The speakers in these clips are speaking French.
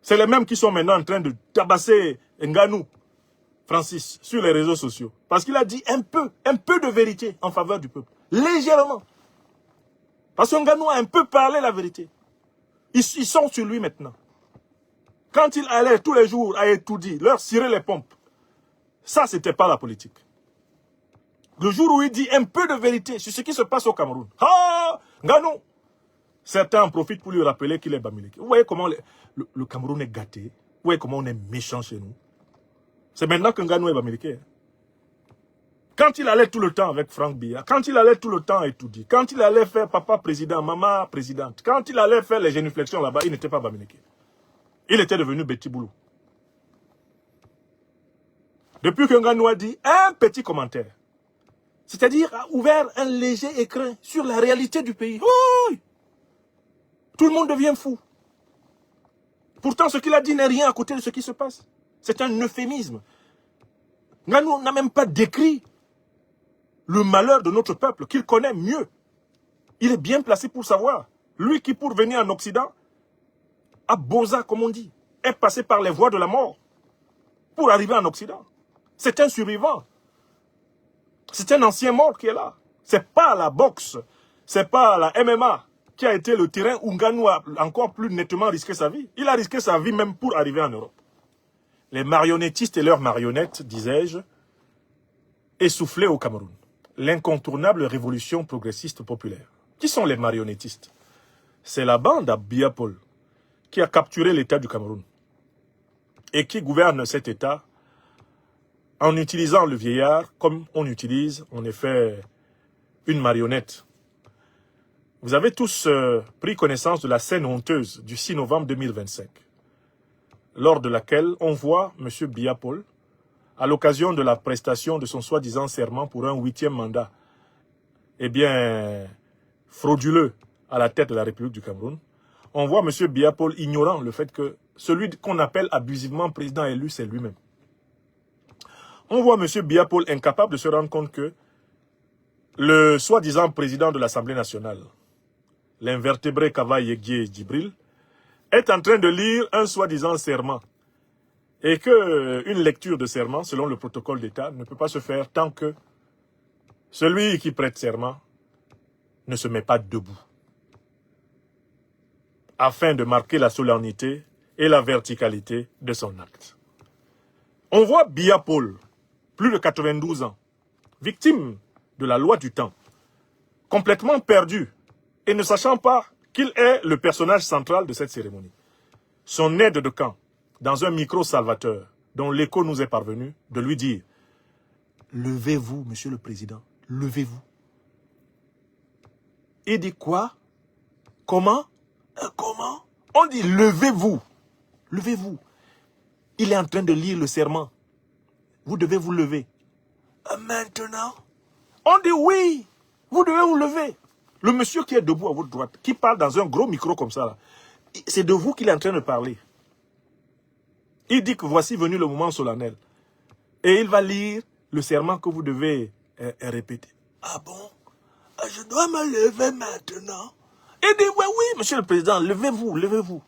C'est les mêmes qui sont maintenant en train de tabasser Nganou, Francis, sur les réseaux sociaux. Parce qu'il a dit un peu de vérité en faveur du peuple. Légèrement. Parce que Nganou a un peu parlé la vérité. Ils sont sur lui maintenant. Quand il allait tous les jours à Etoudi, leur cirer les pompes, ça, c'était pas la politique. Le jour où il dit un peu de vérité sur ce qui se passe au Cameroun. Ah, Nganou. Certains en profitent pour lui rappeler qu'il est Bamileke. Vous voyez comment le Cameroun est gâté. Vous voyez comment on est méchant chez nous. C'est maintenant que Nganou est Bamileke. Quand il allait tout le temps avec Franck Biya, quand il allait tout le temps à Etoudi, quand il allait faire papa président, maman présidente, quand il allait faire les génuflexions là-bas, il n'était pas Bamileke. Il était devenu Betty Boulou. Depuis que Nganou a dit un petit commentaire, c'est-à-dire a ouvert un léger écrin sur la réalité du pays. Oh, tout le monde devient fou. Pourtant, ce qu'il a dit n'est rien à côté de ce qui se passe. C'est un euphémisme. Nganou n'a même pas décrit le malheur de notre peuple, qu'il connaît mieux. Il est bien placé pour savoir. Lui qui, pour venir en Occident, a bosa, comme on dit, est passé par les voies de la mort pour arriver en Occident. C'est un survivant. C'est un ancien mort qui est là. C'est pas la boxe, c'est pas la MMA qui a été le terrain où Nganou a encore plus nettement risqué sa vie. Il a risqué sa vie même pour arriver en Europe. Les marionnettistes et leurs marionnettes, disais-je, essoufflés au Cameroun. L'incontournable révolution progressiste populaire. Qui sont les marionnettistes? C'est la bande à Biya Paul qui a capturé l'État du Cameroun et qui gouverne cet État en utilisant le vieillard comme on utilise en effet une marionnette. Vous avez tous pris connaissance de la scène honteuse du 6 novembre 2025, lors de laquelle on voit M. Biya Paul, à l'occasion de la prestation de son soi-disant serment pour un 8e mandat, eh bien, frauduleux à la tête de la République du Cameroun, on voit M. Biya Paul ignorant le fait que celui qu'on appelle abusivement président élu, c'est lui-même. On voit M. Biya Paul incapable de se rendre compte que le soi-disant président de l'Assemblée nationale, l'invertébré Kava Yegye Djibril, est en train de lire un soi-disant serment. Et qu'une lecture de serment, selon le protocole d'État, ne peut pas se faire tant que celui qui prête serment ne se met pas debout. Afin de marquer la solennité et la verticalité de son acte. On voit Biya Paul, plus de 92 ans, victime de la loi du temps, complètement perdu et ne sachant pas qu'il est le personnage central de cette cérémonie. Son aide de camp, dans un micro salvateur, dont l'écho nous est parvenu, de lui dire « Levez-vous, monsieur le président, levez-vous. » Il dit quoi? Comment? Comment? On dit « Levez-vous, levez-vous. » Il est en train de lire le serment. Vous devez vous lever. Maintenant? On dit oui, vous devez vous lever. Le monsieur qui est debout à votre droite, qui parle dans un gros micro comme ça, c'est de vous qu'il est en train de parler. Il dit que voici venu le moment solennel. Et il va lire le serment que vous devez répéter. Ah bon? Je dois me lever maintenant? Il dit oui, oui, monsieur le président, levez-vous, levez-vous.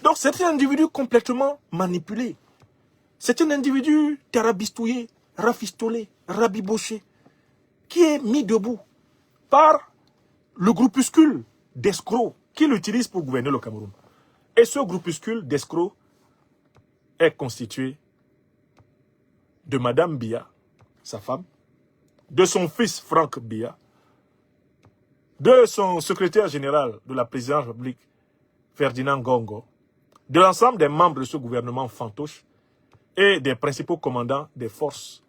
Donc c'est un individu complètement manipulé. C'est un individu tarabistouillé, rafistolé, rabiboché, qui est mis debout par le groupuscule d'escrocs qui l'utilise pour gouverner le Cameroun. Et ce groupuscule d'escrocs est constitué de Madame Biya, sa femme, de son fils Franck Biya, de son secrétaire général de la présidence de la République, Ferdinand Gongo, de l'ensemble des membres de ce gouvernement fantoche et des principaux commandants des forces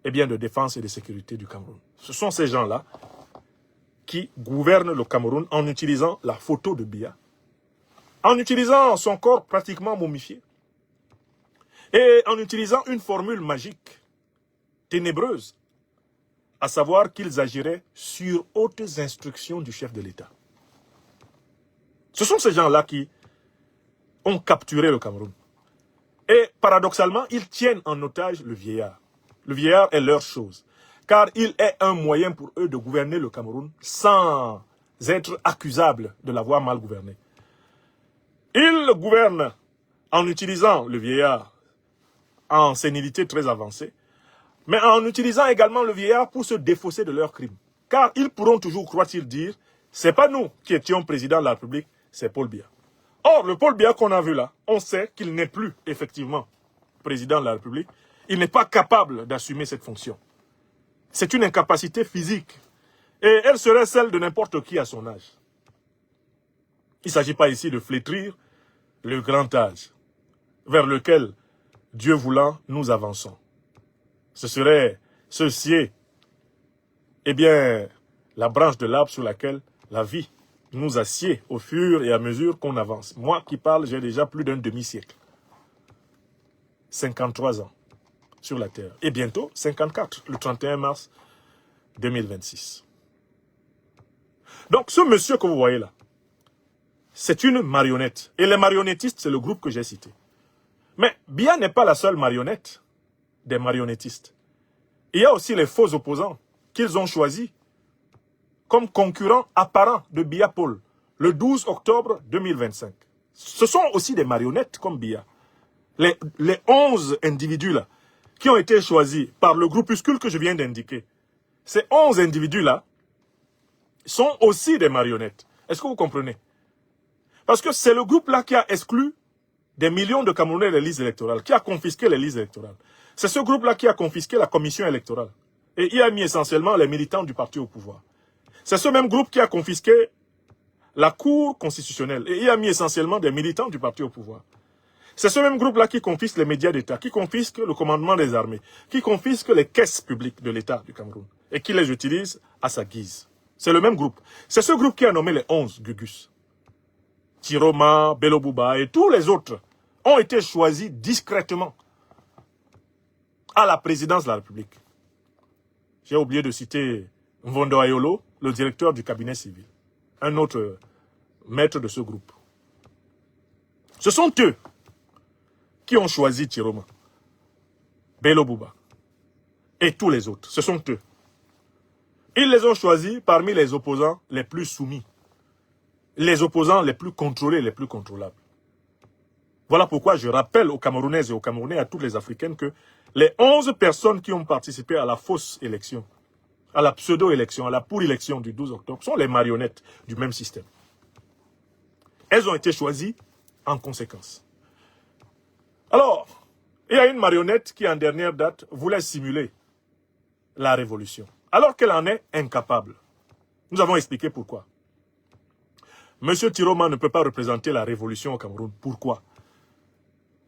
de défense et de sécurité du Cameroun. Ce sont ces gens-là qui gouvernent le Cameroun en utilisant la photo de Biya, en utilisant son corps pratiquement momifié, et en utilisant une formule magique, ténébreuse, à savoir qu'ils agiraient sur hautes instructions du chef de l'État. Ce sont ces gens-là qui ont capturé le Cameroun. Et paradoxalement, ils tiennent en otage le vieillard. Le vieillard est leur chose, car il est un moyen pour eux de gouverner le Cameroun sans être accusables de l'avoir mal gouverné. Il gouverne en utilisant le vieillard en sénilité très avancée, mais en utilisant également le vieillard pour se défausser de leurs crimes. Car ils pourront toujours, croient-ils, dire, c'est pas nous qui étions président de la République, c'est Paul Biya. Or, le Paul Biya qu'on a vu là, on sait qu'il n'est plus effectivement président de la République. Il n'est pas capable d'assumer cette fonction. C'est une incapacité physique. Et elle serait celle de n'importe qui à son âge. Il ne s'agit pas ici de flétrir le grand âge vers lequel, Dieu voulant, nous avançons. Ce serait se scier, eh bien, la branche de l'arbre sur laquelle la vie nous assied au fur et à mesure qu'on avance. Moi qui parle, j'ai déjà plus d'un demi-siècle. 53 ans sur la Terre. Et bientôt, 54, le 31 mars 2026. Donc, ce monsieur que vous voyez là, c'est une marionnette. Et les marionnettistes, c'est le groupe que j'ai cité. Mais Biya n'est pas la seule marionnette des marionnettistes. Il y a aussi les faux opposants qu'ils ont choisis comme concurrents apparents de Biya Paul le 12 octobre 2025. Ce sont aussi des marionnettes comme Biya. Les 11 individus là qui ont été choisis par le groupuscule que je viens d'indiquer, ces 11 individus-là sont aussi des marionnettes. Est-ce que vous comprenez? Parce que c'est le groupe-là qui a exclu des millions de Camerounais des listes électorales, qui a confisqué les listes électorales. C'est ce groupe-là qui a confisqué la commission électorale. Et il a mis essentiellement les militants du parti au pouvoir. C'est ce même groupe qui a confisqué la Cour constitutionnelle. Et il a mis essentiellement des militants du parti au pouvoir. C'est ce même groupe-là qui confisque les médias d'État, qui confisque le commandement des armées, qui confisque les caisses publiques de l'État du Cameroun et qui les utilise à sa guise. C'est le même groupe. C'est ce groupe qui a nommé les 11 Gugus. Tiroma, Bello Bouba et tous les autres ont été choisis discrètement à la présidence de la République. J'ai oublié de citer Mvondo Ayolo, le directeur du cabinet civil, un autre maître de ce groupe. Ce sont eux qui ont choisi Tiroma, Bello Bouba et tous les autres. Ce sont eux. Ils les ont choisis parmi les opposants les plus soumis, les opposants les plus contrôlés, les plus contrôlables. Voilà pourquoi je rappelle aux Camerounaises et aux Camerounais, à toutes les Africaines, que les 11 personnes qui ont participé à la fausse élection, à la pseudo-élection, à la pour-élection du 12 octobre, sont les marionnettes du même système. Elles ont été choisies en conséquence. Alors, il y a une marionnette qui, en dernière date, voulait simuler la révolution, alors qu'elle en est incapable. Nous avons expliqué pourquoi. Monsieur Tiroma ne peut pas représenter la révolution au Cameroun. Pourquoi?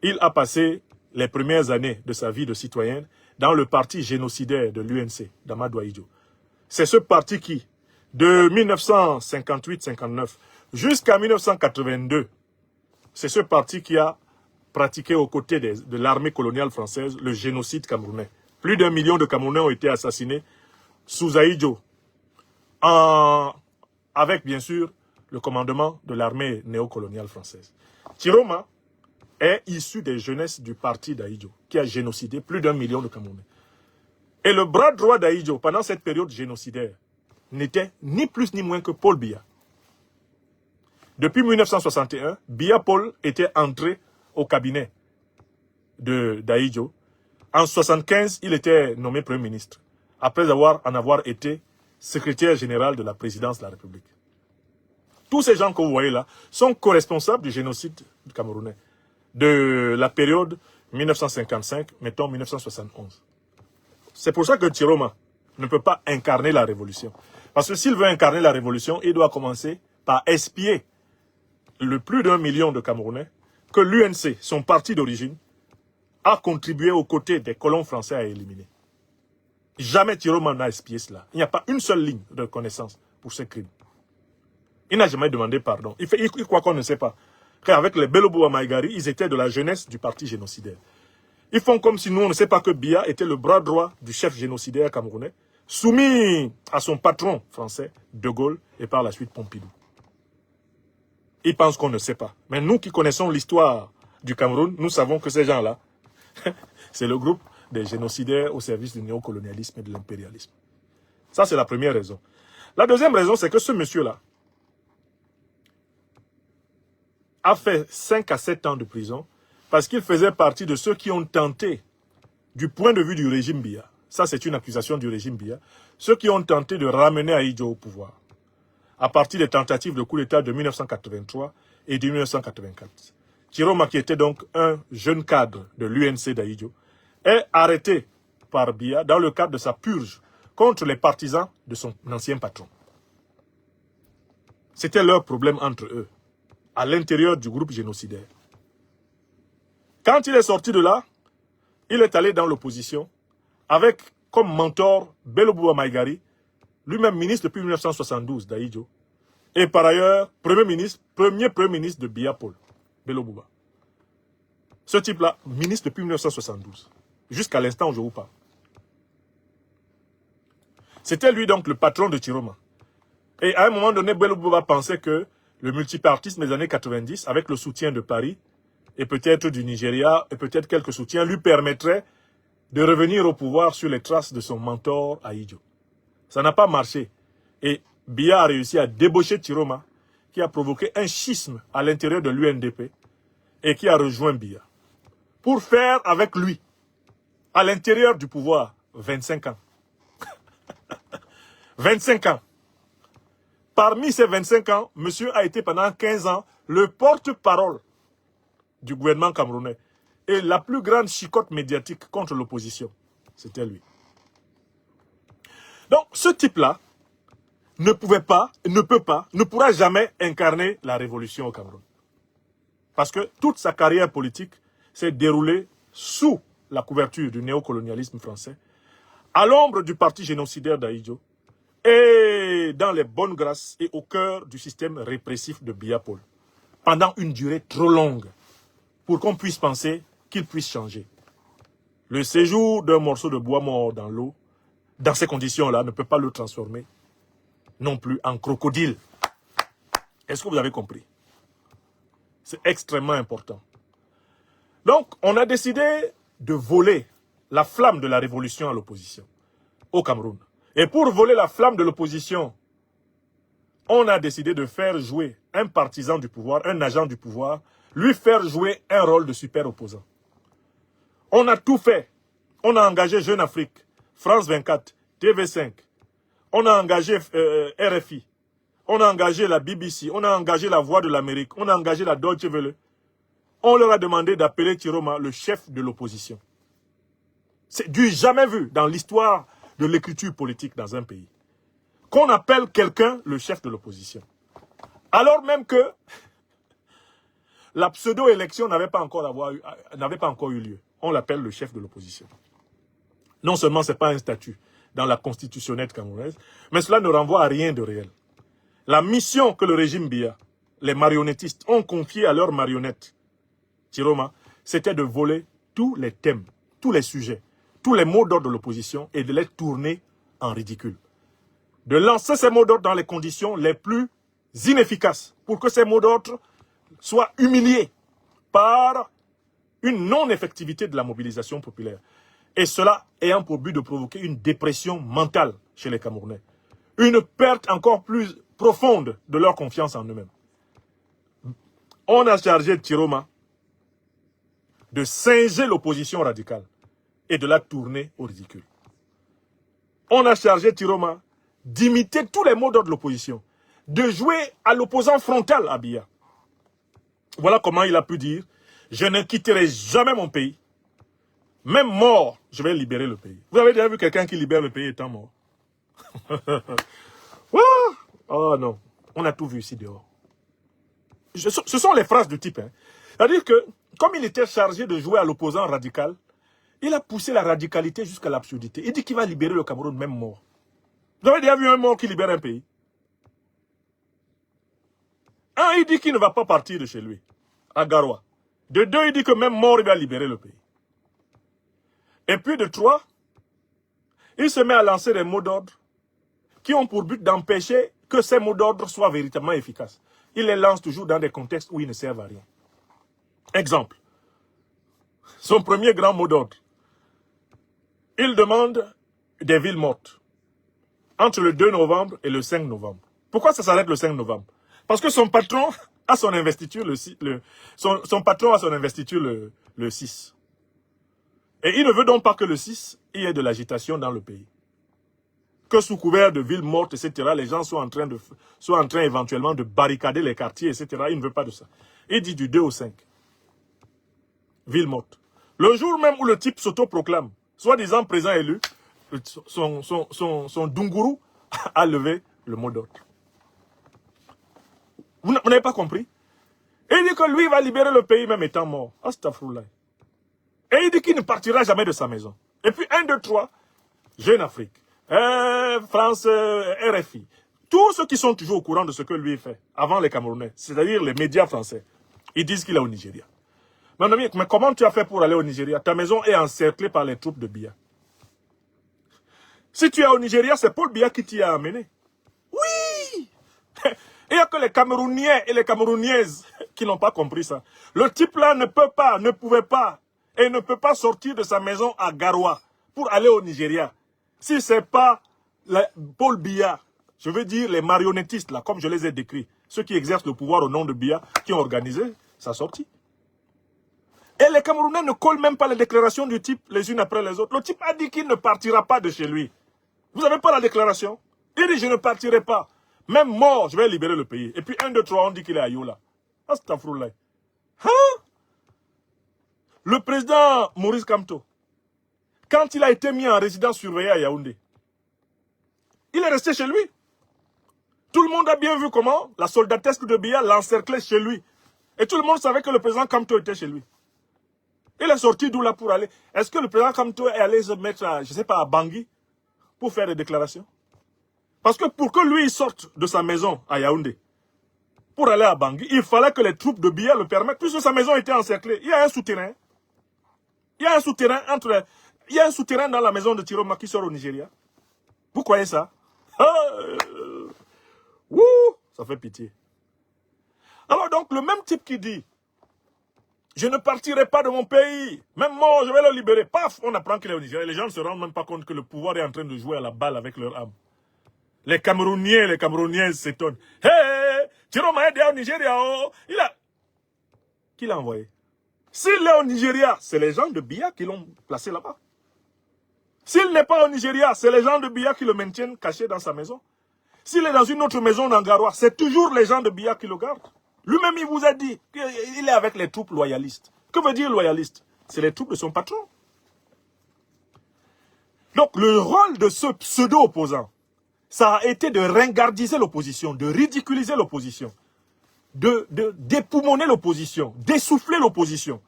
Il a passé les premières années de sa vie de citoyenne dans le parti génocidaire de l'UNC, d'Amadou Ahidjo. C'est ce parti qui, de 1958-59 jusqu'à 1982, c'est ce parti qui a pratiqué aux côtés de l'armée coloniale française le génocide camerounais. Plus d'1 million de Camerounais ont été assassinés sous Ahidjo, avec bien sûr le commandement de l'armée néocoloniale française. Tiroma est issu des jeunesses du parti d'Ahidjo, qui a génocidé plus d'1 million de Camerounais. Et le bras droit d'Ahidjo, pendant cette période génocidaire, n'était ni plus ni moins que Paul Biya. Depuis 1961, Biya Paul était entré au cabinet d'Ahidjo. En 1975, il était nommé Premier ministre, après en avoir été secrétaire général de la présidence de la République. Tous ces gens que vous voyez là sont co-responsables du génocide camerounais, de la période 1955, mettons 1971. C'est pour ça que Tiroma ne peut pas incarner la révolution. Parce que s'il veut incarner la révolution, il doit commencer par espier le plus d'1 million de Camerounais que l'UNC, son parti d'origine, a contribué aux côtés des colons français à éliminer. Jamais Tiroma n'a espié cela. Il n'y a pas une seule ligne de reconnaissance pour ce crime. Il n'a jamais demandé pardon. Il croit qu'on ne sait pas. Car avec les Bello Bouba Maïgari, ils étaient de la jeunesse du parti génocidaire. Ils font comme si nous, on ne sait pas que Biya était le bras droit du chef génocidaire camerounais, soumis à son patron français, De Gaulle, et par la suite Pompidou. Ils pensent qu'on ne sait pas. Mais nous qui connaissons l'histoire du Cameroun, nous savons que ces gens-là, c'est le groupe des génocidaires au service du néocolonialisme et de l'impérialisme. Ça, c'est la première raison. La deuxième raison, c'est que ce monsieur-là a fait 5 à 7 ans de prison parce qu'il faisait partie de ceux qui ont tenté, du point de vue du régime Biya, ça c'est une accusation du régime Biya, ceux qui ont tenté de ramener Ahidjo au pouvoir, à partir des tentatives de coup d'État de 1983 et de 1984. Chiroma, qui était donc un jeune cadre de l'UNC d'Ahidjo, est arrêté par Biya dans le cadre de sa purge contre les partisans de son ancien patron. C'était leur problème entre eux, à l'intérieur du groupe génocidaire. Quand il est sorti de là, il est allé dans l'opposition avec comme mentor Bello Bouba Maïgari, lui-même ministre depuis 1972 d'Ahidjo, et par ailleurs premier premier ministre de Biya Paul, Bello Bouba. Ce type-là, ministre depuis 1972, jusqu'à l'instant où je vous parle. C'était lui donc le patron de Chiroma. Et à un moment donné, Bello Bouba pensait que le multipartisme des années 90, avec le soutien de Paris, et peut-être du Nigeria, et peut-être quelques soutiens, lui permettrait de revenir au pouvoir sur les traces de son mentor Ahidjo. Ça n'a pas marché. Et Biya a réussi à débaucher Chiroma, qui a provoqué un schisme à l'intérieur de l'UNDP, et qui a rejoint Biya. Pour faire avec lui, à l'intérieur du pouvoir, 25 ans. 25 ans. Parmi ces 25 ans, monsieur a été pendant 15 ans le porte-parole du gouvernement camerounais. Et la plus grande chicotte médiatique contre l'opposition, c'était lui. Donc, ce type-là ne pouvait pas, ne peut pas, ne pourra jamais incarner la révolution au Cameroun. Parce que toute sa carrière politique s'est déroulée sous la couverture du néocolonialisme français, à l'ombre du parti génocidaire d'Ahidjo, et dans les bonnes grâces et au cœur du système répressif de Biya Paul, pendant une durée trop longue, pour qu'on puisse penser qu'il puisse changer. Le séjour d'un morceau de bois mort dans l'eau, dans ces conditions-là, ne peut pas le transformer non plus en crocodile. Est-ce que vous avez compris? C'est extrêmement important. Donc, on a décidé de voler la flamme de la révolution à l'opposition au Cameroun. Et pour voler la flamme de l'opposition, on a décidé de faire jouer un partisan du pouvoir, un agent du pouvoir, lui faire jouer un rôle de super opposant. On a tout fait. On a engagé Jeune Afrique, France 24, TV5. On a engagé RFI. On a engagé la BBC. On a engagé la Voix de l'Amérique. On a engagé la Deutsche Welle. On leur a demandé d'appeler Chiroma le chef de l'opposition. C'est du jamais vu dans l'histoire de l'écriture politique dans un pays. Qu'on appelle quelqu'un le chef de l'opposition. Alors même que la pseudo-élection n'avait pas encore eu lieu. On l'appelle le chef de l'opposition. Non seulement ce n'est pas un statut dans la constitutionnelle camerounaise, mais cela ne renvoie à rien de réel. La mission que le régime Biya, les marionnettistes, ont confiée à leurs marionnettes, Chiroma, c'était de voler tous les thèmes, tous les sujets, tous les mots d'ordre de l'opposition et de les tourner en ridicule. De lancer ces mots d'ordre dans les conditions les plus inefficaces pour que ces mots d'ordre soient humiliés par une non-effectivité de la mobilisation populaire. Et cela ayant pour but de provoquer une dépression mentale chez les Camerounais. Une perte encore plus profonde de leur confiance en eux-mêmes. On a chargé Chiroma de singer l'opposition radicale et de la tourner au ridicule. On a chargé Chiroma d'imiter tous les mots d'ordre de l'opposition, de jouer à l'opposant frontal à Biya. Voilà comment il a pu dire « Je ne quitterai jamais mon pays. Même mort, je vais libérer le pays. » Vous avez déjà vu quelqu'un qui libère le pays étant mort? Oh non, on a tout vu ici dehors. Ce sont les phrases du type. Hein. C'est-à-dire que, comme il était chargé de jouer à l'opposant radical, il a poussé la radicalité jusqu'à l'absurdité. Il dit qu'il va libérer le Cameroun même mort. Vous avez déjà vu un mort qui libère un pays? Un, il dit qu'il ne va pas partir de chez lui, à Garoua. De deux, il dit que même mort, il va libérer le pays. Et puis de trois, il se met à lancer des mots d'ordre qui ont pour but d'empêcher que ces mots d'ordre soient véritablement efficaces. Il les lance toujours dans des contextes où ils ne servent à rien. Exemple. Son premier grand mot d'ordre. Il demande des villes mortes entre le 2 novembre et le 5 novembre. Pourquoi ça s'arrête le 5 novembre? Parce que son patron a son investiture, son patron a son investiture le 6. Et il ne veut donc pas que le 6, il y ait de l'agitation dans le pays. Que sous couvert de villes mortes, etc., les gens soient en train éventuellement de barricader les quartiers, etc. Il ne veut pas de ça. Il dit du 2 au 5. Ville morte. Le jour même où le type s'autoproclame, soi-disant président élu, son Dunguru a levé le mot d'ordre. Vous n'avez pas compris? Et il dit que lui va libérer le pays même étant mort. Astaghfirullah. Et il dit qu'il ne partira jamais de sa maison. Et puis 1, 2, 3, Jeune Afrique, France, RFI, tous ceux qui sont toujours au courant de ce que lui fait, avant les Camerounais, c'est-à-dire les médias français, ils disent qu'il est au Nigeria. Mon ami, mais comment tu as fait pour aller au Nigeria? Ta maison est encerclée par les troupes de Biya. Si tu es au Nigeria, c'est Paul Biya qui t'y a amené. Oui! Il n'y a que les Camerouniens et les Camerounaises qui n'ont pas compris ça. Le type là ne pouvait pas, et ne peut pas sortir de sa maison à Garoua pour aller au Nigeria. Si ce n'est pas Paul Biya, je veux dire les marionnettistes là, comme je les ai décrits, ceux qui exercent le pouvoir au nom de Biya, qui ont organisé sa sortie. Et les Camerounais ne collent même pas les déclarations du type les unes après les autres. Le type a dit qu'il ne partira pas de chez lui. Vous n'avez pas la déclaration? Il dit je ne partirai pas. Même mort, je vais libérer le pays. Et puis 1, 2, 3, on dit qu'il est à Yola. Astaghfirullah. Hein? Le président Maurice Kamto, quand il a été mis en résidence surveillée à Yaoundé, il est resté chez lui. Tout le monde a bien vu comment la soldatesque de Biya l'encerclait chez lui. Et tout le monde savait que le président Kamto était chez lui. Il est sorti d'où là pour aller? Est-ce que le président Kamto est allé se mettre à, je ne sais pas, à Bangui pour faire des déclarations? Parce que pour que lui sorte de sa maison à Yaoundé, pour aller à Bangui, il fallait que les troupes de Biya le permettent, puisque sa maison était encerclée. Il y a un souterrain. Il y a un souterrain il y a un souterrain dans la maison de Tiroma qui sort au Nigeria. Vous croyez ça? Ça fait pitié. Alors donc, le même type qui dit, je ne partirai pas de mon pays, même mort, je vais le libérer. Paf, on apprend qu'il est au Nigeria. Les gens ne se rendent même pas compte que le pouvoir est en train de jouer à la balle avec leur âme. Les Camerouniens et les Camerouniaises s'étonnent. Hey, Tiroma est au Nigeria. Oh. Qui l'a envoyé? S'il est au Nigeria, c'est les gens de Biya qui l'ont placé là-bas. S'il n'est pas au Nigeria, c'est les gens de Biya qui le maintiennent caché dans sa maison. S'il est dans une autre maison dans Garoua, c'est toujours les gens de Biya qui le gardent. Lui-même, il vous a dit qu'il est avec les troupes loyalistes. Que veut dire loyaliste? C'est les troupes de son patron. Donc, le rôle de ce pseudo-opposant, ça a été de ringardiser l'opposition, de ridiculiser l'opposition, de dépoumoner l'opposition, d'essouffler l'opposition.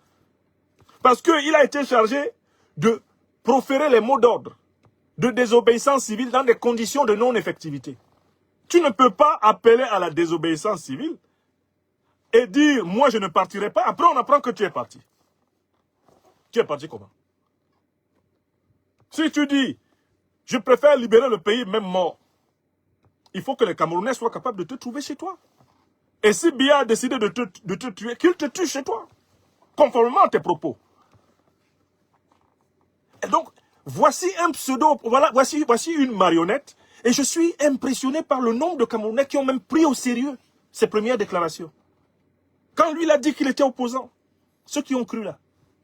Parce qu'il a été chargé de proférer les mots d'ordre, de désobéissance civile dans des conditions de non-effectivité. Tu ne peux pas appeler à la désobéissance civile et dire, moi je ne partirai pas. Après on apprend que tu es parti. Tu es parti comment? Si tu dis, je préfère libérer le pays même mort, il faut que les Camerounais soient capables de te trouver chez toi. Et si Biya a décidé de te tuer, qu'il te tue chez toi, conformément à tes propos. Et donc, voici un pseudo, voilà, voici une marionnette. Et je suis impressionné par le nombre de Camerounais qui ont même pris au sérieux ses premières déclarations. Quand lui il a dit qu'il était opposant, ceux qui ont cru là,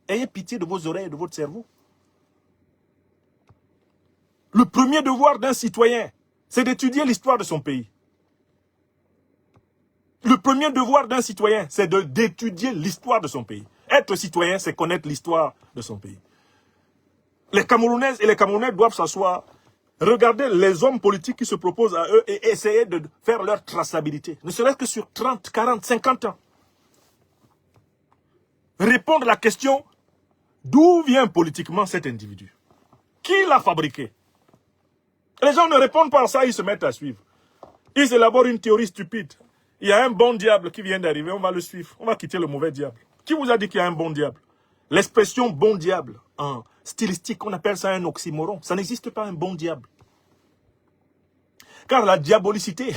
ayez pitié de vos oreilles et de votre cerveau. Le premier devoir d'un citoyen, c'est d'étudier l'histoire de son pays. Le premier devoir d'un citoyen, c'est d'étudier l'histoire de son pays. Être citoyen, c'est connaître l'histoire de son pays. Les Camerounaises et les Camerounais doivent s'asseoir, regarder les hommes politiques qui se proposent à eux et essayer de faire leur traçabilité. Ne serait-ce que sur 30, 40, 50 ans. Répondre à la question, d'où vient politiquement cet individu? Qui l'a fabriqué? Les gens ne répondent pas à ça, ils se mettent à suivre. Ils élaborent une théorie stupide. Il y a un bon diable qui vient d'arriver, on va le suivre. On va quitter le mauvais diable. Qui vous a dit qu'il y a un bon diable? L'expression bon diable, en stylistique, on appelle ça un oxymoron. Ça n'existe pas un bon diable. Car la diabolicité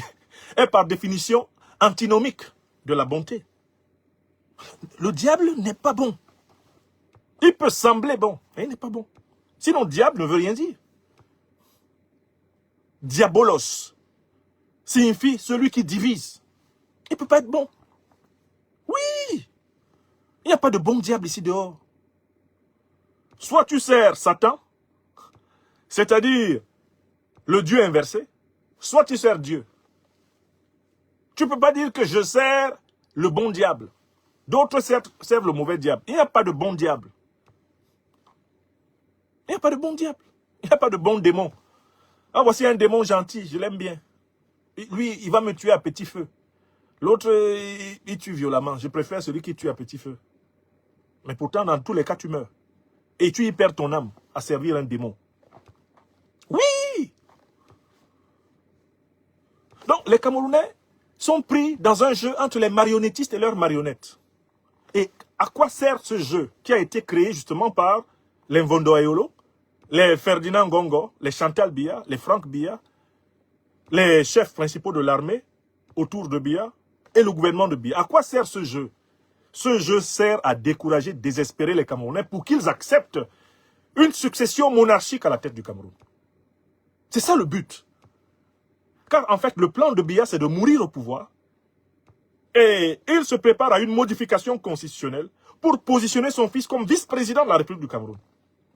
est par définition antinomique de la bonté. Le diable n'est pas bon. Il peut sembler bon, mais il n'est pas bon. Sinon, diable ne veut rien dire. Diabolos signifie celui qui divise. Il ne peut pas être bon. Oui. Il n'y a pas de bon diable ici dehors. Soit tu sers Satan, c'est-à-dire le Dieu inversé, soit tu sers Dieu. Tu ne peux pas dire que je sers le bon diable. D'autres servent le mauvais diable. Il n'y a pas de bon diable. Il n'y a pas de bon diable. Il n'y a pas de bon démon. Ah, voici un démon gentil, je l'aime bien. Lui, il va me tuer à petit feu. L'autre, il tue violemment. Je préfère celui qui tue à petit feu. Mais pourtant, dans tous les cas, tu meurs. Et tu y perds ton âme à servir un démon. Oui! Donc, les Camerounais sont pris dans un jeu entre les marionnettistes et leurs marionnettes. Et à quoi sert ce jeu qui a été créé justement par les Mvondo Ayolo, les Ferdinand Gongo, les Chantal Biya, les Franck Biya, les chefs principaux de l'armée autour de Biya et le gouvernement de Biya? À quoi sert ce jeu? Ce jeu sert à décourager, désespérer les Camerounais pour qu'ils acceptent une succession monarchique à la tête du Cameroun. C'est ça le but. Car en fait, le plan de Biya, c'est de mourir au pouvoir. Et il se prépare à une modification constitutionnelle pour positionner son fils comme vice-président de la République du Cameroun.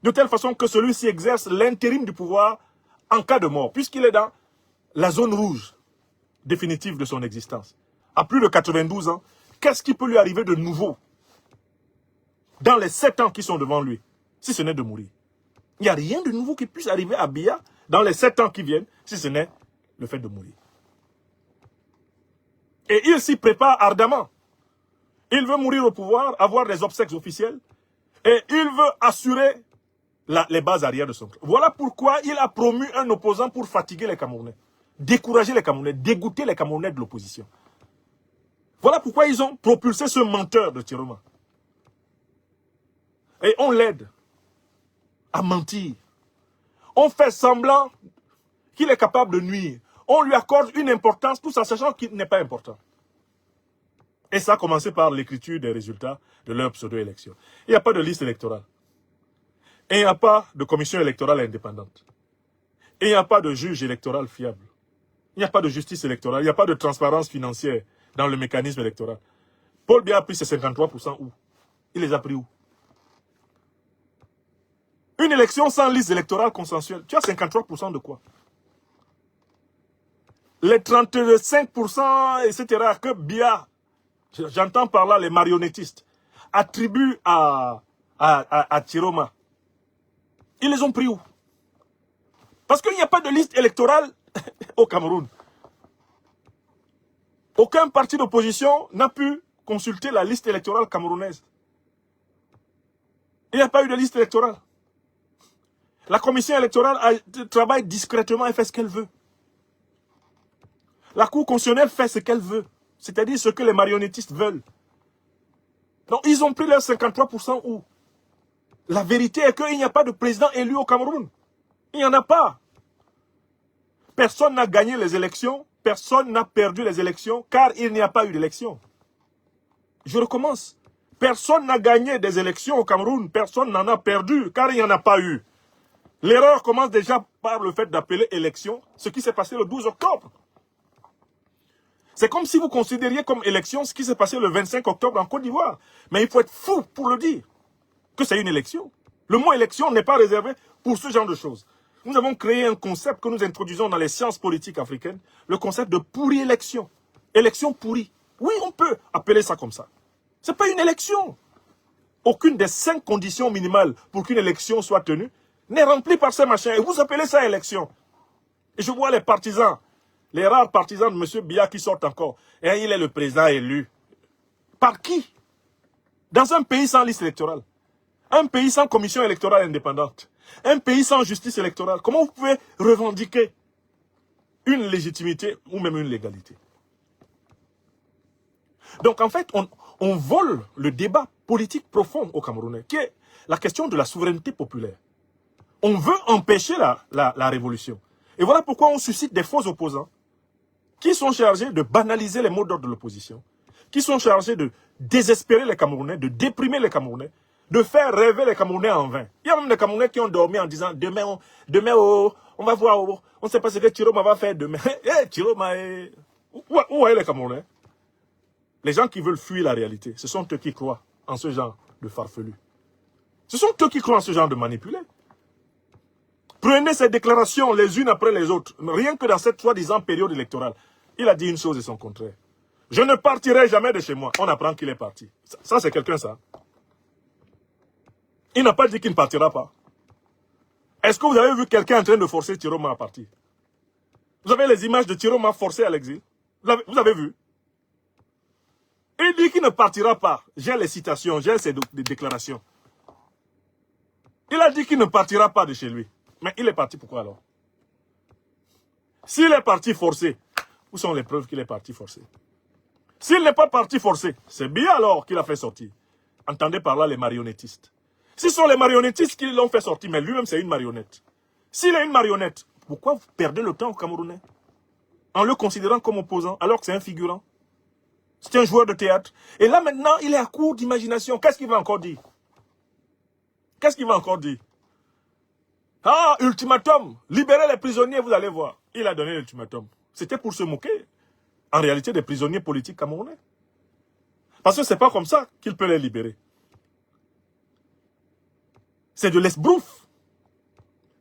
De telle façon que celui-ci exerce l'intérim du pouvoir en cas de mort, puisqu'il est dans la zone rouge définitive de son existence. À plus de 92 ans, qu'est-ce qui peut lui arriver de nouveau dans les 7 ans qui sont devant lui, si ce n'est de mourir? Il n'y a rien de nouveau qui puisse arriver à Biya dans les 7 ans qui viennent, si ce n'est le fait de mourir. Et il s'y prépare ardemment. Il veut mourir au pouvoir, avoir des obsèques officielles, et il veut assurer les bases arrière de son clan. Voilà pourquoi il a promu un opposant pour fatiguer les Camerounais, décourager les Camerounais, dégoûter les Camerounais de l'opposition. Voilà pourquoi ils ont propulsé ce menteur de Tiroma. Et on l'aide à mentir. On fait semblant qu'il est capable de nuire. On lui accorde une importance tout en sachant qu'il n'est pas important. Et ça a commencé par l'écriture des résultats de leur pseudo-élection. Il n'y a pas de liste électorale. Et il n'y a pas de commission électorale indépendante. Et il n'y a pas de juge électoral fiable. Il n'y a pas de justice électorale. Il n'y a pas de transparence financière dans le mécanisme électoral. Paul Biya a pris ses 53% où? Il les a pris où? Une élection sans liste électorale consensuelle. Tu as 53% de quoi? Les 35%, etc. que Biya, j'entends par là les marionnettistes, attribuent à Tiroma. Ils les ont pris où? Parce qu'il n'y a pas de liste électorale au Cameroun. Aucun parti d'opposition n'a pu consulter la liste électorale camerounaise. Il n'y a pas eu de liste électorale. La commission électorale travaille discrètement et fait ce qu'elle veut. La Cour constitutionnelle fait ce qu'elle veut. C'est-à-dire ce que les marionnettistes veulent. Donc ils ont pris leurs 53% où? La vérité est qu'il n'y a pas de président élu au Cameroun. Il n'y en a pas. Personne n'a gagné les élections. Personne n'a perdu les élections car il n'y a pas eu d'élection. Je recommence. Personne n'a gagné des élections au Cameroun. Personne n'en a perdu car il n'y en a pas eu. L'erreur commence déjà par le fait d'appeler élection ce qui s'est passé le 12 octobre. C'est comme si vous considériez comme élection ce qui s'est passé le 25 octobre en Côte d'Ivoire. Mais il faut être fou pour le dire que c'est une élection. Le mot élection n'est pas réservé pour ce genre de choses. Nous avons créé un concept que nous introduisons dans les sciences politiques africaines, le concept de pourrie élection. Élection pourrie. Oui, on peut appeler ça comme ça. Ce n'est pas une élection. Aucune des 5 conditions minimales pour qu'une élection soit tenue n'est remplie par ces machins. Et vous appelez ça élection. Et je vois les partisans, les rares partisans de M. Biya qui sortent encore. Et il est le président élu. Par qui? Dans un pays sans liste électorale. Un pays sans commission électorale indépendante. Un pays sans justice électorale. Comment vous pouvez revendiquer une légitimité ou même une légalité? Donc en fait, on vole le débat politique profond au Camerounais, qui est la question de la souveraineté populaire. On veut empêcher la révolution. Et voilà pourquoi on suscite des faux opposants qui sont chargés de banaliser les mots d'ordre de l'opposition, qui sont chargés de désespérer les Camerounais, de déprimer les Camerounais, de faire rêver les Camerounais en vain. Il y a même des Camerounais qui ont dormi en disant demain on va voir, on ne sait pas ce que Tiroma va faire demain. Tiroma, où est les Camerounais? Les gens qui veulent fuir la réalité, ce sont eux qui croient en ce genre de farfelu. Ce sont eux qui croient en ce genre de manipulé. Prenez ces déclarations les unes après les autres. Rien que dans cette soi-disant période électorale. Il a dit une chose et son contraire. Je ne partirai jamais de chez moi. On apprend qu'il est parti. Ça c'est quelqu'un, ça. Il n'a pas dit qu'il ne partira pas. Est-ce que vous avez vu quelqu'un en train de forcer Chiroma à partir? Vous avez les images de Chiroma forcé à l'exil? Vous avez vu? Il dit qu'il ne partira pas. J'ai les citations, j'ai ses déclarations. Il a dit qu'il ne partira pas de chez lui. Mais il est parti pourquoi alors? S'il est parti forcé, où sont les preuves qu'il est parti forcé? S'il n'est pas parti forcé, c'est bien alors qu'il a fait sortir. Entendez par là les marionnettistes. Ce sont les marionnettistes qui l'ont fait sortir, mais lui-même c'est une marionnette. S'il est une marionnette, pourquoi vous perdez le temps aux Camerounais en le considérant comme opposant alors que c'est un figurant? C'est un joueur de théâtre. Et là maintenant, il est à court d'imagination. Qu'est-ce qu'il va encore dire? Qu'est-ce qu'il va encore dire? Ah, ultimatum, libérez les prisonniers, vous allez voir. Il a donné l'ultimatum. C'était pour se moquer, en réalité, des prisonniers politiques camerounais. Parce que c'est pas comme ça qu'il peut les libérer. C'est de l'esbrouf.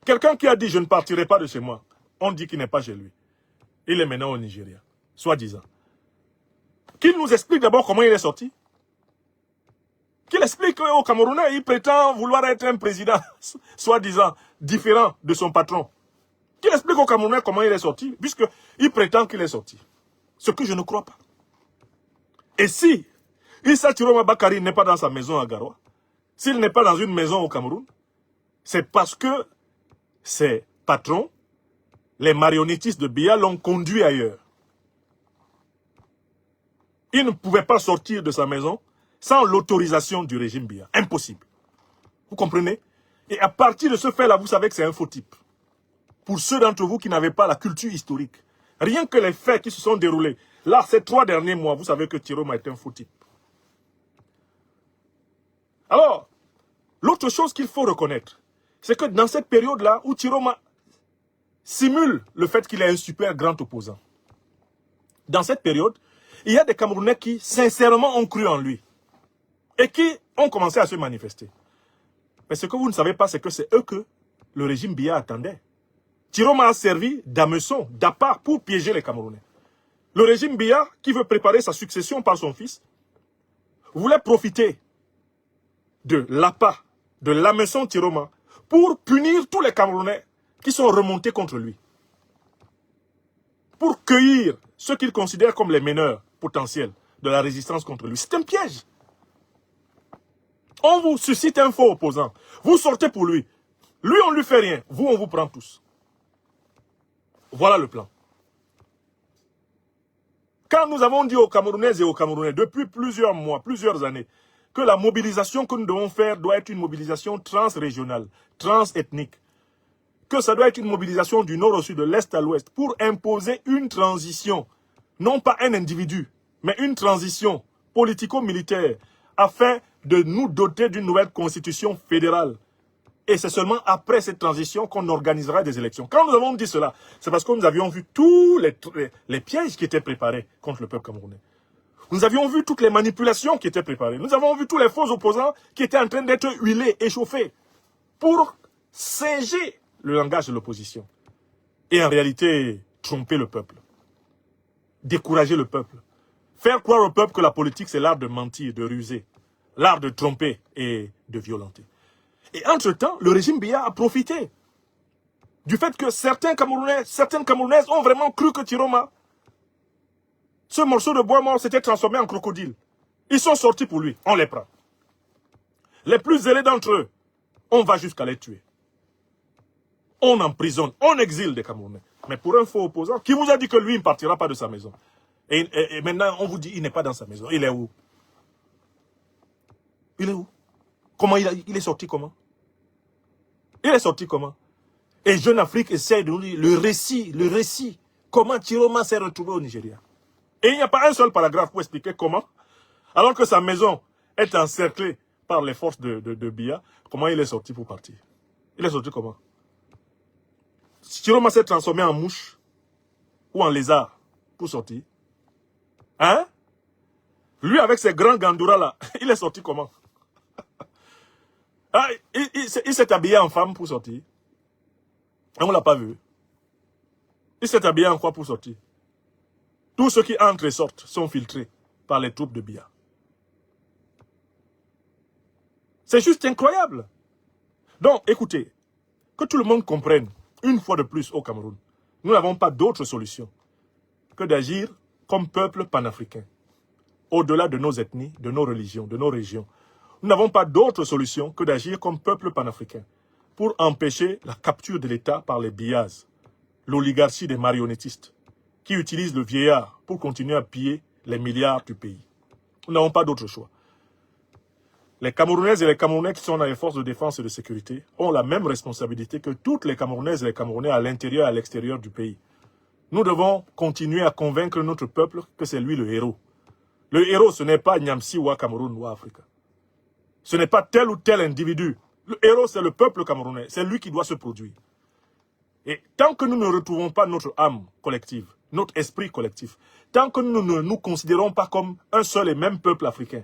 Quelqu'un qui a dit « je ne partirai pas de chez moi », on dit qu'il n'est pas chez lui. Il est maintenant au Nigeria, soi-disant. Qu'il nous explique d'abord comment il est sorti. Qu'il explique aux Camerounais, il prétend vouloir être un président, soi-disant, différent de son patron. Qu'il explique aux Camerounais comment il est sorti, puisqu'il prétend qu'il est sorti. Ce que je ne crois pas. Et si Issa Chiroma Bakari n'est pas dans sa maison à Garoua, s'il n'est pas dans une maison au Cameroun, c'est parce que ses patrons, les marionnettistes de Biya, l'ont conduit ailleurs. Il ne pouvait pas sortir de sa maison sans l'autorisation du régime Biya. Impossible. Vous comprenez? Et à partir de ce fait-là, vous savez que c'est un faux type. Pour ceux d'entre vous qui n'avaient pas la culture historique, rien que les faits qui se sont déroulés, là, ces 3 derniers mois, vous savez que Chiroma est un faux type. Alors, l'autre chose qu'il faut reconnaître, c'est que dans cette période-là, où Chiroma simule le fait qu'il est un super grand opposant, dans cette période, il y a des Camerounais qui, sincèrement, ont cru en lui. Et qui ont commencé à se manifester. Mais ce que vous ne savez pas, c'est que c'est eux que le régime Biya attendait. Chiroma a servi d'hameçon, d'appât pour piéger les Camerounais. Le régime Biya, qui veut préparer sa succession par son fils, voulait profiter de l'appât, de l'hameçon Chiroma, pour punir tous les Camerounais qui sont remontés contre lui. Pour cueillir ceux qu'il considère comme les meneurs potentiels de la résistance contre lui. C'est un piège. On vous suscite un faux opposant. Vous sortez pour lui. Lui, on ne lui fait rien. Vous, on vous prend tous. Voilà le plan. Quand nous avons dit aux Camerounaises et aux Camerounais, depuis plusieurs mois, plusieurs années, que la mobilisation que nous devons faire doit être une mobilisation transrégionale, transethnique, que ça doit être une mobilisation du nord au sud, de l'est à l'ouest, pour imposer une transition, non pas un individu, mais une transition politico-militaire, afin de nous doter d'une nouvelle constitution fédérale. Et c'est seulement après cette transition qu'on organisera des élections. Quand nous avons dit cela, c'est parce que nous avions vu tous les pièges qui étaient préparés contre le peuple camerounais. Nous avions vu toutes les manipulations qui étaient préparées. Nous avons vu tous les faux opposants qui étaient en train d'être huilés, échauffés, pour singer le langage de l'opposition. Et en réalité, tromper le peuple. Décourager le peuple. Faire croire au peuple que la politique, c'est l'art de mentir, de ruser. L'art de tromper et de violenter. Et entre-temps, le régime Biya a profité du fait que certains Camerounais, certaines Camerounaises ont vraiment cru que Chiroma, ce morceau de bois mort, s'était transformé en crocodile. Ils sont sortis pour lui, on les prend. Les plus zélés d'entre eux, on va jusqu'à les tuer. On emprisonne, on exile des Camerounais. Mais pour un faux opposant, qui vous a dit que lui, il ne partira pas de sa maison? Et maintenant, on vous dit, il n'est pas dans sa maison. Il est où? Il est où? Comment il est sorti comment? Il est sorti comment? Et Jeune Afrique essaie de nous dire le récit. Comment Chiroma s'est retrouvé au Nigeria. Et il n'y a pas un seul paragraphe pour expliquer comment, alors que sa maison est encerclée par les forces de Biya, comment il est sorti pour partir. Il est sorti comment? Chiroma s'est transformé en mouche ou en lézard pour sortir. Hein? Lui, avec ses grands gandouras là, il est sorti comment? Ah, il s'est habillé en femme pour sortir. Et on ne l'a pas vu. Il s'est habillé en quoi pour sortir? Tous ceux qui entrent et sortent sont filtrés par les troupes de Biya. C'est juste incroyable. Donc, écoutez, que tout le monde comprenne, une fois de plus au Cameroun, nous n'avons pas d'autre solution que d'agir comme peuple panafricain, au-delà de nos ethnies, de nos religions, de nos régions. Nous n'avons pas d'autre solution que d'agir comme peuple panafricain pour empêcher la capture de l'État par les Biyas, l'oligarchie des marionnettistes, qui utilisent le vieillard pour continuer à piller les milliards du pays. Nous n'avons pas d'autre choix. Les Camerounaises et les Camerounais qui sont dans les forces de défense et de sécurité ont la même responsabilité que toutes les Camerounaises et les Camerounais à l'intérieur et à l'extérieur du pays. Nous devons continuer à convaincre notre peuple que c'est lui le héros. Le héros, ce n'est pas Niamsi ou à Cameroun ou à Afrique. Ce n'est pas tel ou tel individu. Le héros, c'est le peuple camerounais. C'est lui qui doit se produire. Et tant que nous ne retrouvons pas notre âme collective, notre esprit collectif, tant que nous ne nous considérons pas comme un seul et même peuple africain,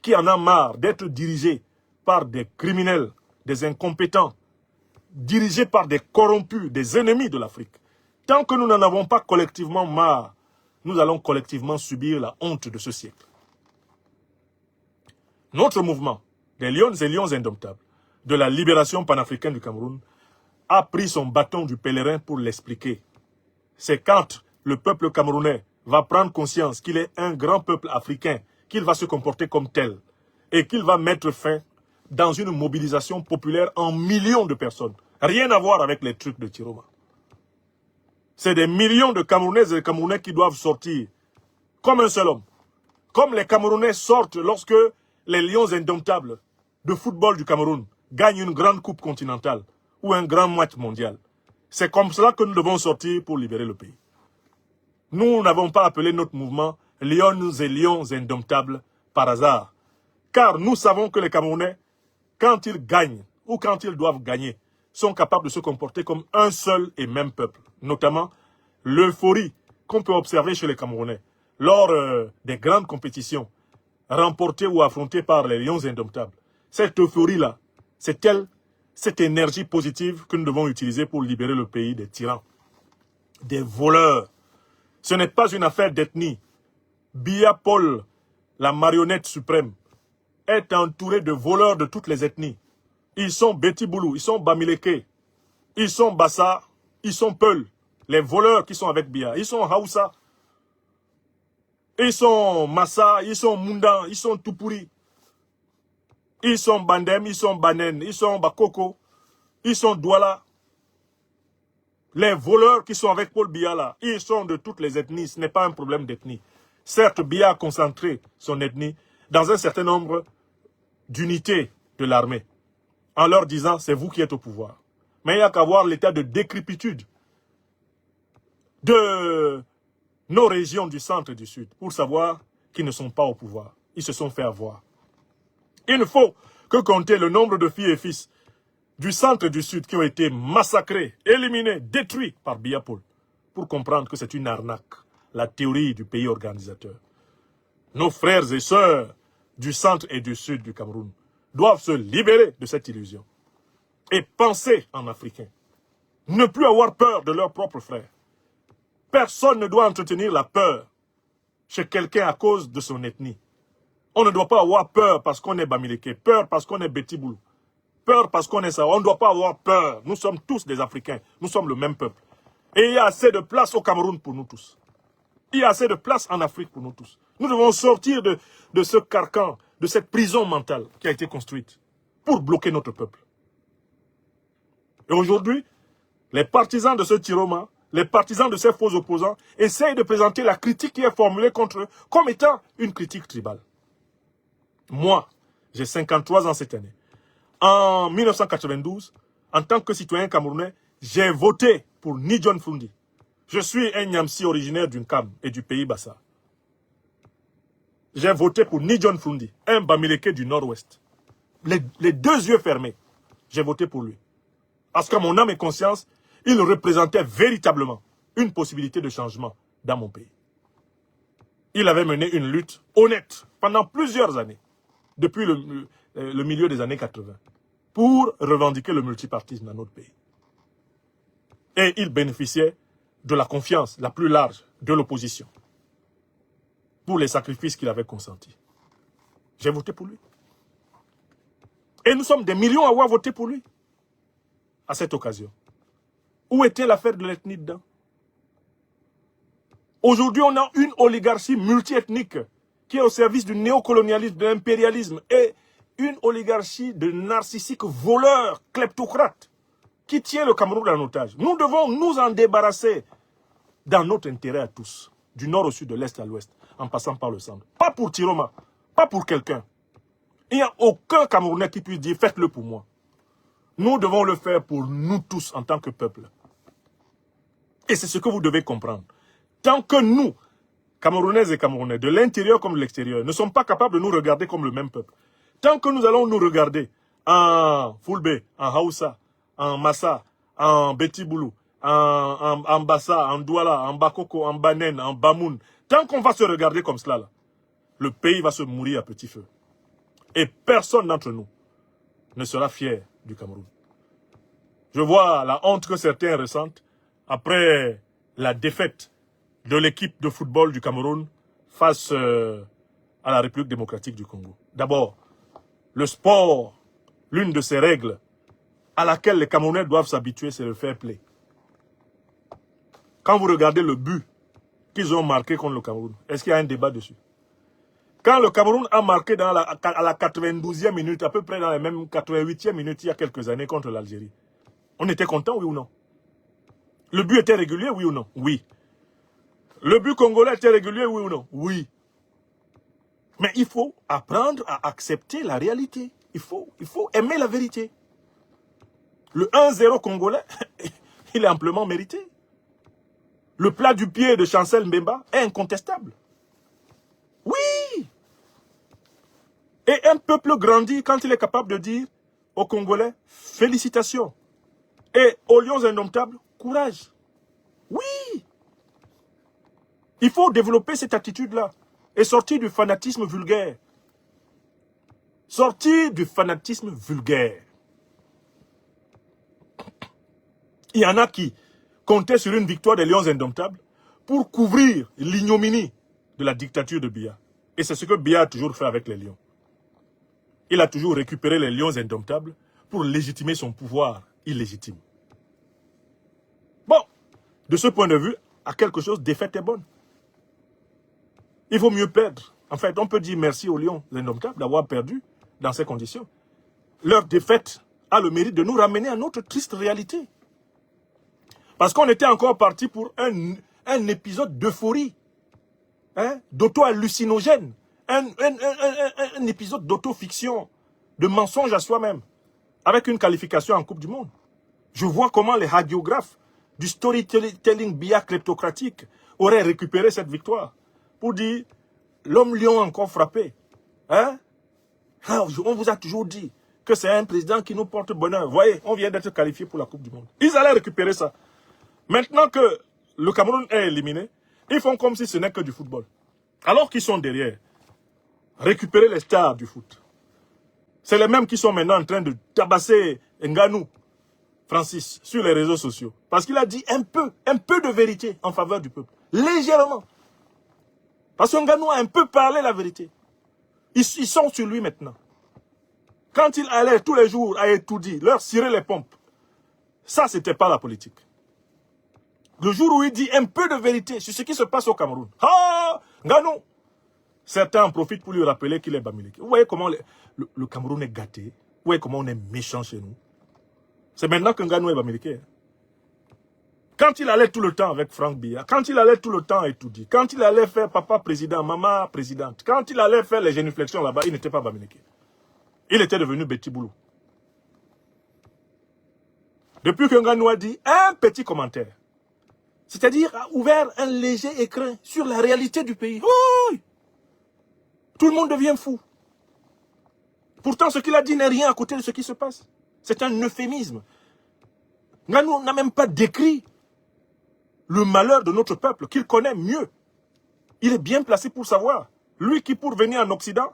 qui en a marre d'être dirigé par des criminels, des incompétents, dirigés par des corrompus, des ennemis de l'Afrique, tant que nous n'en avons pas collectivement marre, nous allons collectivement subir la honte de ce siècle. Notre mouvement, des Lions et Lions indomptables, de la libération panafricaine du Cameroun, a pris son bâton du pèlerin pour l'expliquer. C'est quand le peuple camerounais va prendre conscience qu'il est un grand peuple africain, qu'il va se comporter comme tel, et qu'il va mettre fin dans une mobilisation populaire en millions de personnes. Rien à voir avec les trucs de Tiroma. C'est des millions de Camerounaises et de Camerounais qui doivent sortir comme un seul homme. Comme les Camerounais sortent lorsque les Lions indomptables de football du Cameroun gagnent une grande coupe continentale ou un grand match mondial. C'est comme cela que nous devons sortir pour libérer le pays. Nous n'avons pas appelé notre mouvement Lions et Lions indomptables par hasard. Car nous savons que les Camerounais, quand ils gagnent ou quand ils doivent gagner, sont capables de se comporter comme un seul et même peuple. Notamment l'euphorie qu'on peut observer chez les Camerounais lors des grandes compétitions remportées ou affrontées par les Lions indomptables. Cette euphorie-là, c'est cette énergie positive que nous devons utiliser pour libérer le pays des tyrans, des voleurs. Ce n'est pas une affaire d'ethnie. Biya Paul, la marionnette suprême, est entouré de voleurs de toutes les ethnies. Ils sont Beti Boulou, ils sont Bamileke, ils sont Bassa, ils sont Peul, les voleurs qui sont avec Biya. Ils sont Haoussa, ils sont Massa, ils sont Mundan, ils sont Tupuri, ils sont Bandem, ils sont Banen, ils sont Bakoko, ils sont Douala. Les voleurs qui sont avec Paul Biya là, ils sont de toutes les ethnies, ce n'est pas un problème d'ethnie. Certes, Biya a concentré son ethnie dans un certain nombre d'unités de l'armée, en leur disant, c'est vous qui êtes au pouvoir. Mais il n'y a qu'à voir l'état de décrépitude de nos régions du centre et du sud pour savoir qu'ils ne sont pas au pouvoir. Ils se sont fait avoir. Il ne faut que compter le nombre de filles et fils du centre et du sud qui ont été massacrés, éliminés, détruits par Biya Paul pour comprendre que c'est une arnaque, la théorie du pays organisateur. Nos frères et sœurs du centre et du sud du Cameroun doivent se libérer de cette illusion et penser en africain. Ne plus avoir peur de leurs propres frères. Personne ne doit entretenir la peur chez quelqu'un à cause de son ethnie. On ne doit pas avoir peur parce qu'on est Bamileke, peur parce qu'on est Beti Boulou, peur parce qu'on est ça. On ne doit pas avoir peur. Nous sommes tous des Africains. Nous sommes le même peuple. Et il y a assez de place au Cameroun pour nous tous. Il y a assez de place en Afrique pour nous tous. Nous devons sortir de ce carcan, de cette prison mentale qui a été construite pour bloquer notre peuple. Et aujourd'hui, les partisans de ce Tiroma, les partisans de ces faux opposants, essayent de présenter la critique qui est formulée contre eux comme étant une critique tribale. Moi, j'ai 53 ans cette année. En 1992, en tant que citoyen camerounais, j'ai voté pour Ni John Fundi. Je suis un Niamsi originaire d'une Cam et du pays Bassa. J'ai voté pour Ni John Fundi, un Bamileke du Nord-Ouest. Les deux yeux fermés, j'ai voté pour lui. Parce qu'à mon âme et conscience, il représentait véritablement une possibilité de changement dans mon pays. Il avait mené une lutte honnête pendant plusieurs années, depuis le milieu des années 80, pour revendiquer le multipartisme dans notre pays. Et il bénéficiait de la confiance la plus large de l'opposition pour les sacrifices qu'il avait consentis. J'ai voté pour lui. Et nous sommes des millions à avoir voté pour lui à cette occasion. Où était l'affaire de l'ethnie dedans? Aujourd'hui, on a une oligarchie multiethnique qui est au service du néocolonialisme, de l'impérialisme et une oligarchie de narcissiques voleurs, kleptocrates qui tient le Cameroun en otage. Nous devons nous en débarrasser dans notre intérêt à tous, du nord au sud, de l'est à l'ouest, en passant par le centre. Pas pour Tiroma, pas pour quelqu'un. Il n'y a aucun Camerounais qui puisse dire « faites-le pour moi ». Nous devons le faire pour nous tous en tant que peuple. Et c'est ce que vous devez comprendre. Tant que nous, Camerounaises et Camerounais, de l'intérieur comme de l'extérieur, ne sommes pas capables de nous regarder comme le même peuple, tant que nous allons nous regarder en Fulbe, en Haoussa, en Massa, en Betiboulou, en Bassa, en Douala, en Bakoko, en Banen, en Bamoun, tant qu'on va se regarder comme cela, là, le pays va se mourir à petit feu. Et personne d'entre nous ne sera fier du Cameroun. Je vois la honte que certains ressentent après la défaite de l'équipe de football du Cameroun face à la République démocratique du Congo. D'abord, le sport, l'une de ses règles à laquelle les Camerounais doivent s'habituer, c'est le fair play. Quand vous regardez le but qu'ils ont marqué contre le Cameroun, est-ce qu'il y a un débat dessus? Quand le Cameroun a marqué à la 92e minute, à peu près dans les mêmes 88e minute, il y a quelques années contre l'Algérie, on était content, oui ou non? Le but était régulier, oui ou non? Oui. Le but congolais était régulier, oui ou non? Oui. Mais il faut apprendre à accepter la réalité. Il faut aimer la vérité. Le 1-0 congolais, il est amplement mérité. Le plat du pied de Chancel Mbemba est incontestable. Oui. Et un peuple grandit quand il est capable de dire aux Congolais, félicitations. Et aux lions indomptables, courage. Oui. Il faut développer cette attitude-là et sortir du fanatisme vulgaire. Sortir du fanatisme vulgaire. Il y en a qui comptaient sur une victoire des lions indomptables pour couvrir l'ignominie de la dictature de Biya. Et c'est ce que Biya a toujours fait avec les lions. Il a toujours récupéré les lions indomptables pour légitimer son pouvoir illégitime. Bon, de ce point de vue, à quelque chose, défaite est bonne. Il vaut mieux perdre. En fait, on peut dire merci aux lions indomptables d'avoir perdu dans ces conditions. Leur défaite a le mérite de nous ramener à notre triste réalité. Parce qu'on était encore parti pour un épisode d'euphorie, hein, d'auto-hallucinogène, un épisode d'auto-fiction, de mensonge à soi-même, avec une qualification en Coupe du Monde. Je vois comment les hagiographes du storytelling Biya kleptocratique auraient récupéré cette victoire pour dire l'homme lion encore frappé. Hein? On vous a toujours dit que c'est un président qui nous porte bonheur. Vous voyez, on vient d'être qualifié pour la Coupe du Monde. Ils allaient récupérer ça. Maintenant que le Cameroun est éliminé, ils font comme si ce n'est que du football. Alors qu'ils sont derrière, récupérer les stars du foot. C'est les mêmes qui sont maintenant en train de tabasser Nganou, Francis, sur les réseaux sociaux. Parce qu'il a dit un peu de vérité en faveur du peuple. Légèrement. Parce que Nganou a un peu parlé la vérité. Ils sont sur lui maintenant. Quand il allait tous les jours à Etoudi, leur cirer les pompes, ça, c'était pas la politique. Le jour où il dit un peu de vérité sur ce qui se passe au Cameroun. Ah, Nganou. Certains en profitent pour lui rappeler qu'il est Bamileke. Vous voyez comment le Cameroun est gâté. Vous voyez comment on est méchant chez nous. C'est maintenant que Nganou est Bamileke. Quand il allait tout le temps avec Franck Biya, quand il allait tout le temps à Etoudi, quand il allait faire papa président, maman présidente, quand il allait faire les génuflexions là-bas, il n'était pas Bamileke. Il était devenu Betiboulou. Depuis que Nganou a dit un petit commentaire, c'est-à-dire a ouvert un léger écrin sur la réalité du pays. Oh, tout le monde devient fou. Pourtant, ce qu'il a dit n'est rien à côté de ce qui se passe. C'est un euphémisme. Nganou n'a même pas décrit le malheur de notre peuple, qu'il connaît mieux. Il est bien placé pour savoir. Lui qui, pour venir en Occident,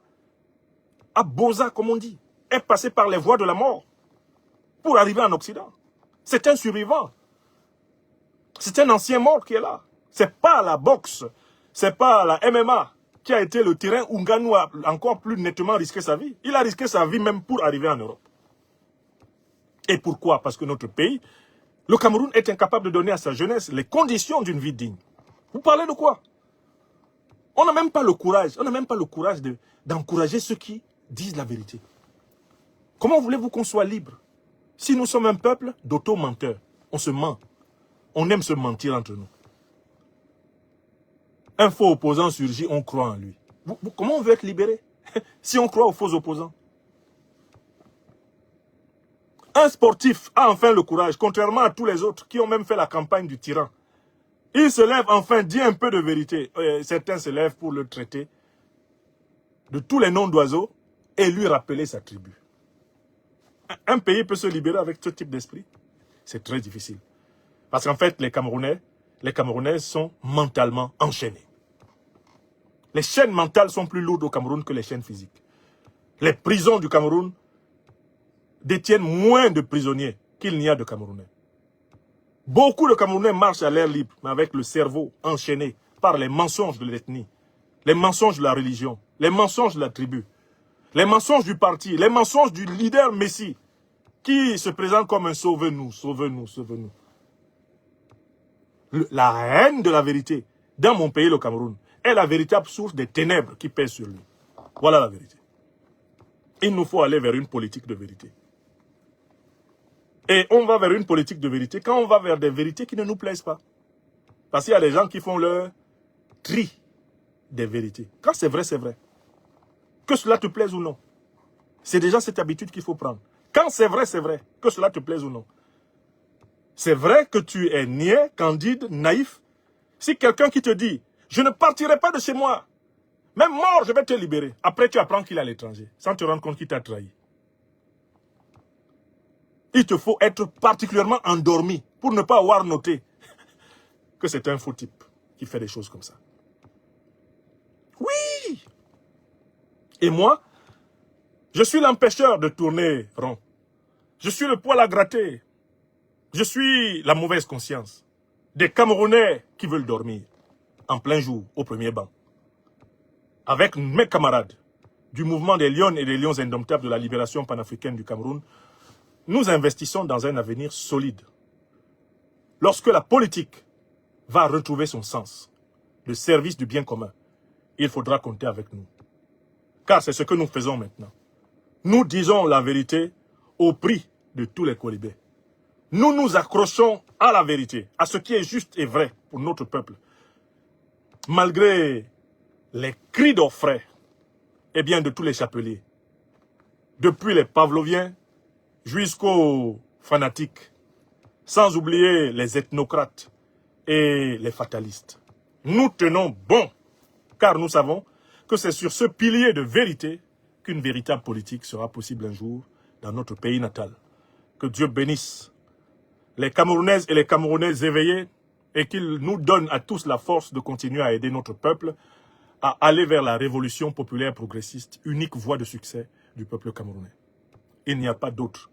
à Boza, comme on dit, est passé par les voies de la mort pour arriver en Occident. C'est un survivant. C'est un ancien mort qui est là. C'est pas la boxe, c'est pas la MMA qui a été le terrain où Ngannou a encore plus nettement risqué sa vie. Il a risqué sa vie même pour arriver en Europe. Et pourquoi? Parce que notre pays, le Cameroun, est incapable de donner à sa jeunesse les conditions d'une vie digne. Vous parlez de quoi? On n'a même pas le courage, d'encourager ceux qui disent la vérité. Comment voulez-vous qu'on soit libre? Si nous sommes un peuple d'auto-menteurs, on se ment. On aime se mentir entre nous. Un faux opposant surgit, on croit en lui. Comment on veut être libéré si on croit aux faux opposants? Un sportif a enfin le courage, contrairement à tous les autres qui ont même fait la campagne du tyran. Il se lève enfin, dit un peu de vérité. Certains se lèvent pour le traiter de tous les noms d'oiseaux et lui rappeler sa tribu. Un pays peut se libérer avec ce type d'esprit? C'est très difficile. Parce qu'en fait, les Camerounais sont mentalement enchaînés. Les chaînes mentales sont plus lourdes au Cameroun que les chaînes physiques. Les prisons du Cameroun détiennent moins de prisonniers qu'il n'y a de Camerounais. Beaucoup de Camerounais marchent à l'air libre, mais avec le cerveau enchaîné par les mensonges de l'ethnie, les mensonges de la religion, les mensonges de la tribu, les mensonges du parti, les mensonges du leader Messi, qui se présente comme un sauve-nous, sauve-nous, sauve-nous. La haine de la vérité, dans mon pays, le Cameroun, est la véritable source des ténèbres qui pèsent sur lui. Voilà la vérité. Il nous faut aller vers une politique de vérité. Et on va vers une politique de vérité quand on va vers des vérités qui ne nous plaisent pas. Parce qu'il y a des gens qui font leur tri des vérités. Quand c'est vrai, c'est vrai. Que cela te plaise ou non. C'est déjà cette habitude qu'il faut prendre. Quand c'est vrai, que cela te plaise ou non. C'est vrai que tu es niais, candide, naïf. Si quelqu'un qui te dit, je ne partirai pas de chez moi, même mort, je vais te libérer. Après, tu apprends qu'il est à l'étranger, sans te rendre compte qu'il t'a trahi. Il te faut être particulièrement endormi pour ne pas avoir noté que c'est un faux type qui fait des choses comme ça. Oui! Et moi, je suis l'empêcheur de tourner rond. Je suis le poil à gratter. Je suis la mauvaise conscience des Camerounais qui veulent dormir en plein jour au premier banc. Avec mes camarades du mouvement des Lions et des Lions indomptables de la libération panafricaine du Cameroun, nous investissons dans un avenir solide. Lorsque la politique va retrouver son sens, le service du bien commun, il faudra compter avec nous. Car c'est ce que nous faisons maintenant. Nous disons la vérité au prix de tous les colibés. Nous nous accrochons à la vérité, à ce qui est juste et vrai pour notre peuple. Malgré les cris d'orfraie, et bien de tous les chapeliers, depuis les Pavloviens jusqu'aux fanatiques, sans oublier les ethnocrates et les fatalistes. Nous tenons bon, car nous savons que c'est sur ce pilier de vérité qu'une véritable politique sera possible un jour dans notre pays natal. Que Dieu bénisse les Camerounaises et les Camerounais éveillés et qu'il nous donne à tous la force de continuer à aider notre peuple à aller vers la révolution populaire progressiste, unique voie de succès du peuple camerounais. Il n'y a pas d'autre.